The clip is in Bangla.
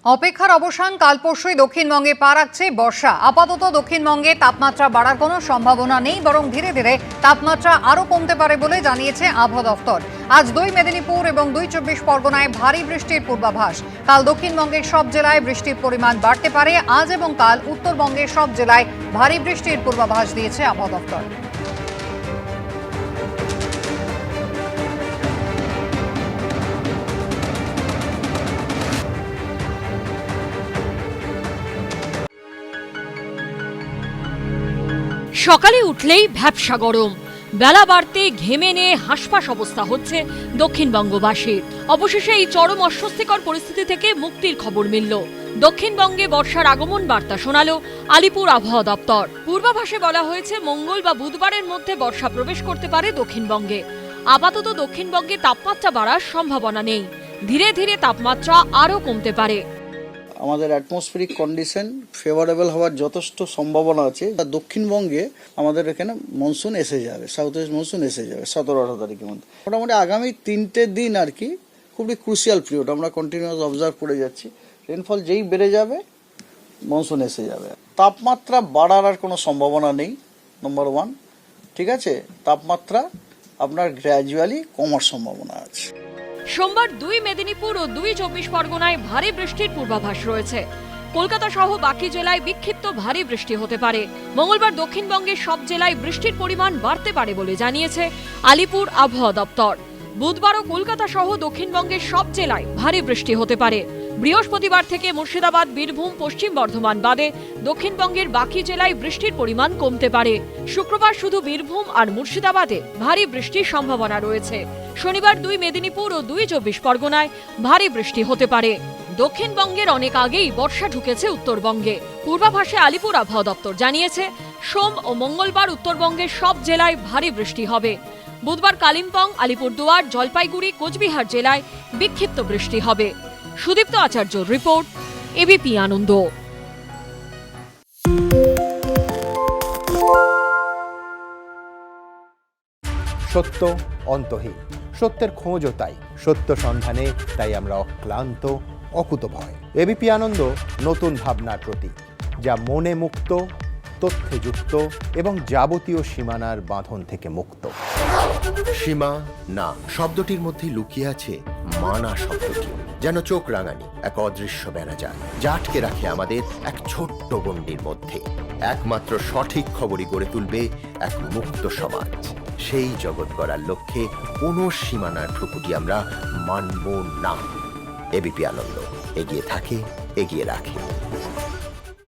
অপেক্ষার অবসান, কাল পরশুই দক্ষিণবঙ্গে পা রাখছে বর্ষা। আপাতত দক্ষিণবঙ্গে তাপমাত্রা বাড়ার কোনো সম্ভাবনা নেই, বরং ধীরে ধীরে তাপমাত্রা আরও কমতে পারে বলে জানিয়েছে আবহাওয়া দফতর। আজ ২ মেদিনীপুর এবং ২ চব্বিশ পরগনায় ভারী বৃষ্টির পূর্বাভাস। কাল দক্ষিণবঙ্গের সব জেলায় বৃষ্টির পরিমাণ বাড়তে পারে। আজ এবং কাল উত্তরবঙ্গের সব জেলায় ভারী বৃষ্টির পূর্বাভাস দিয়েছে আবহাওয়া দফতর। সকালে উঠলেই ভ্যাপসা গরম, বেলা বাড়তে ঘেমে নিয়ে হাঁসফাঁস অবস্থা হচ্ছে দক্ষিণবঙ্গবাসীর। অবশেষে এই চরম অস্বস্তিকর পরিস্থিতি থেকে মুক্তির খবর মিলল। দক্ষিণবঙ্গে বর্ষার আগমন বার্তা শোনালো আলিপুর আবহাওয়া দপ্তর। পূর্বাভাসে বলা হয়েছে মঙ্গল বা বুধবারের মধ্যে বর্ষা প্রবেশ করতে পারে দক্ষিণবঙ্গে। আপাতত দক্ষিণবঙ্গে তাপমাত্রা বাড়ার সম্ভাবনা নেই, ধীরে ধীরে তাপমাত্রা আরও কমতে পারে। আমাদের অ্যাটমসফিয়ারিক কন্ডিশন ফেভারেবল হওয়ার যথেষ্ট সম্ভাবনা আছে। দক্ষিণবঙ্গে আমাদের এখানে মনসুন এসে যাবে, সাউথ ওয়েস্ট মনসুন এসে যাবে 17-18 তারিখের মধ্যে। মোটামুটি আগামী 3টে দিন আর কি খুবই ক্রুশিয়াল পিরিয়ড, আমরা কন্টিনিউয়াস অবজার্ভ করে যাচ্ছি। রেনফল যেই বেড়ে যাবে মনসুন এসে যাবে। তাপমাত্রা বাড়ার আর কোনো সম্ভাবনা নেই, নম্বর 1। ঠিক আছে, তাপমাত্রা আপনার গ্র্যাজুয়ালি কমার সম্ভাবনা আছে। সোমবার ২ মেদিনীপুর ও ২ চব্বিশ পরগনায় ভারী বৃষ্টির পূর্বাভাস রয়েছে। কলকাতা সহ বাকি জেলায় বিক্ষিপ্ত ভারী বৃষ্টি হতে পারে। মঙ্গলবার দক্ষিণবঙ্গের সব জেলায় বৃষ্টির পরিমাণ বাড়তে পারে বলে জানিয়েছে আলিপুর আবহাওয়া দপ্তর। বুধবারও কলকাতা সহ দক্ষিণবঙ্গের সব জেলায় ভারী বৃষ্টি হতে পারে। বৃহস্পতিবার থেকে মুর্শিদাবাদ, বীরভূম, পশ্চিম বর্ধমান বাদে দক্ষিণবঙ্গের বাকি জেলায় বৃষ্টির পরিমাণ কমতে পারে। শুক্রবার শুধু বীরভূম আর মুর্শিদাবাদে ভারী বৃষ্টির সম্ভাবনা রয়েছে। শনিবার ২ মেদিনীপুর ও ২ চব্বিশ পরগনায় ভারী বৃষ্টি হতে পারে। দক্ষিণবঙ্গের অনেক আগেই বর্ষা ঢুকেছে উত্তরবঙ্গে। পূর্বাভাসে আলিপুর আবহাওয়া দপ্তর জানিয়েছে সোম ও মঙ্গলবার উত্তরবঙ্গের সব জেলায় ভারী বৃষ্টি হবে। বুধবার কালিম্পং, আলিপুরদুয়ার, জলপাইগুড়ি, কোচবিহার জেলায় বিক্ষিপ্ত বৃষ্টি হবে। সুদীপ্ত আচার্যর রিপোর্ট, এবিপি আনন্দ। সত্য অন্তহীন, সত্যের খোঁজও তাই, সত্য সন্ধানে তাই আমরা অক্লান্ত, অকুতভয়। এবিপি আনন্দ নতুন ভাবনার প্রতীক, যা মনে মুক্ত, তথ্যে যুক্ত এবং যাবতীয় সীমানার বাঁধন থেকে মুক্ত। সীমা না শব্দটির মধ্যে লুকিয়ে আছে মানা শব্দটি, যেন চোখ রাঙানি এক অদৃশ্য বেড়াজাল, যা আটকে রাখে আমাদের এক ছোট্ট গণ্ডির মধ্যে। একমাত্র সঠিক খবরই গড়ে তুলবে এক মুক্ত সমাজ। সেই জগৎ গড়ার লক্ষ্যে কোনো সীমানার ঠুকুটি আমরা মানব না। এবিপি আনন্দ এগিয়ে থাকে, এগিয়ে রাখে।